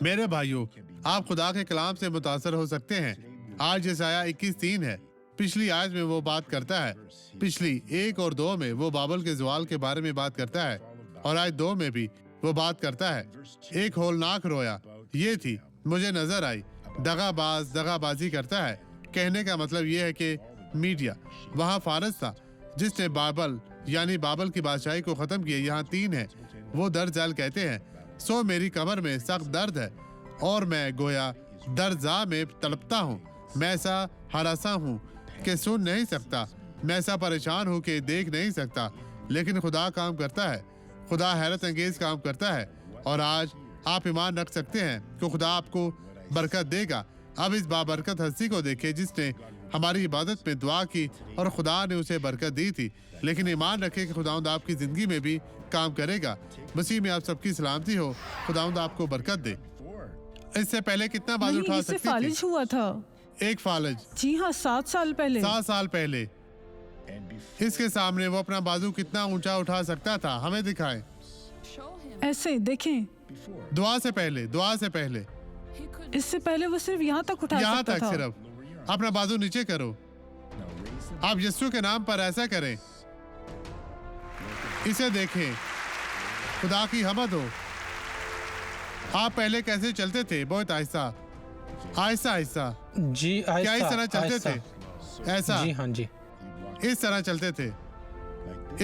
मेरे भाइयों, आप खुदा के कलाम से मुतासर हो सकते हैं। आज यशायाह 21:3 है। पिछली आयत में वो बात करता है, पिछली 1 और 2 में वो बाबल के ज़वाल के बारे में बात करता है, और आयत 2 में भी वो बात करता है। एक होलनाक रोया ये थी, मुझे नजर आई, दगाबाजी करता है। कहने का मतलब ये है कि मीडिया वहाँ फारस था जिसने बाबल यानी बाबल की बादशाही को खत्म किया। यहाँ 3 है। वो दर्द कहते हैं, सो मेरी कमर में सख्त दर्द है और मैं गोया दर्जा में तड़पता हूँ। मैं ऐसा हरासा हूँ कि सुन नहीं सकता, मैं ऐसा परेशान हूँ कि देख नहीं सकता। लेकिन खुदा काम करता है, खुदा हैरत अंगेज काम करता है, और आज आप ईमान रख सकते हैं कि खुदा आपको बरकत देगा। अब इस बाबरकत हस्ती को देखें जिसने हमारी इबादत में दुआ की और खुदा ने उसे बरकत दी थी। लेकिन ईमान रखें कि खुदावंद आपकी जिंदगी में भी काम करेगा। मसीह में आप सबकी सलामती हो। खुदावंद आपको बरकत दे। इससे पहले कितना बाजू उठा इससे सकती फालिज हुआ था। एक फालज। जी हाँ, 7 साल पहले। 7 साल पहले इसके सामने वो अपना बाजू कितना ऊंचा उठा सकता था, हमें दिखाएं। ऐसे देखें। दुआ से पहले इससे पहले वो सिर्फ यहाँ तक उठा यहाँ सकता तक था। सिर्फ अपना बाजू नीचे करो। आप यीशु के नाम पर ऐसा करें। इसे देखें। खुदा की हमद हो। आप पहले कैसे चलते थे? बहुत आहिस्ता आहिस्ता। जी क्या इस तरह चलते आहिस्ता। थे? ऐसा जी हाँ जी। इस तरह चलते थे,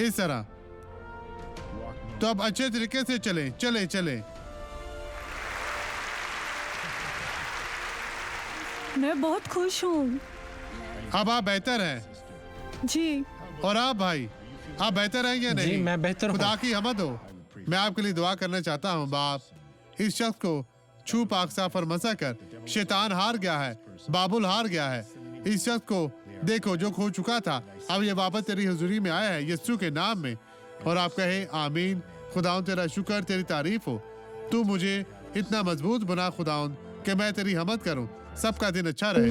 इस तरह। तो अब अच्छे तरीके से चले। मैं बहुत खुश हूँ। अब आप बेहतर हैं। जी। और आप भाई, आप बेहतर हैं या नहीं? जी मैं बेहतर हूँ। खुदा की हमद हो। मैं आपके लिए दुआ करना चाहता हूँ। बाप, इस शख्स को छू पाकसा फरमसा कर। शैतान हार गया है, बाबुल हार गया है। इस शख्स को देखो जो खो चुका था, अब ये वापस तेरी हुजूरी में आया है यीशु के नाम में। और आप कहे आमीन। खुदाउन तेरा शुक्र, तेरी तारीफ हो। तू मुझे इतना मजबूत बना खुदाउन कि मैं तेरी हमद करूं। सबका दिन अच्छा रहे।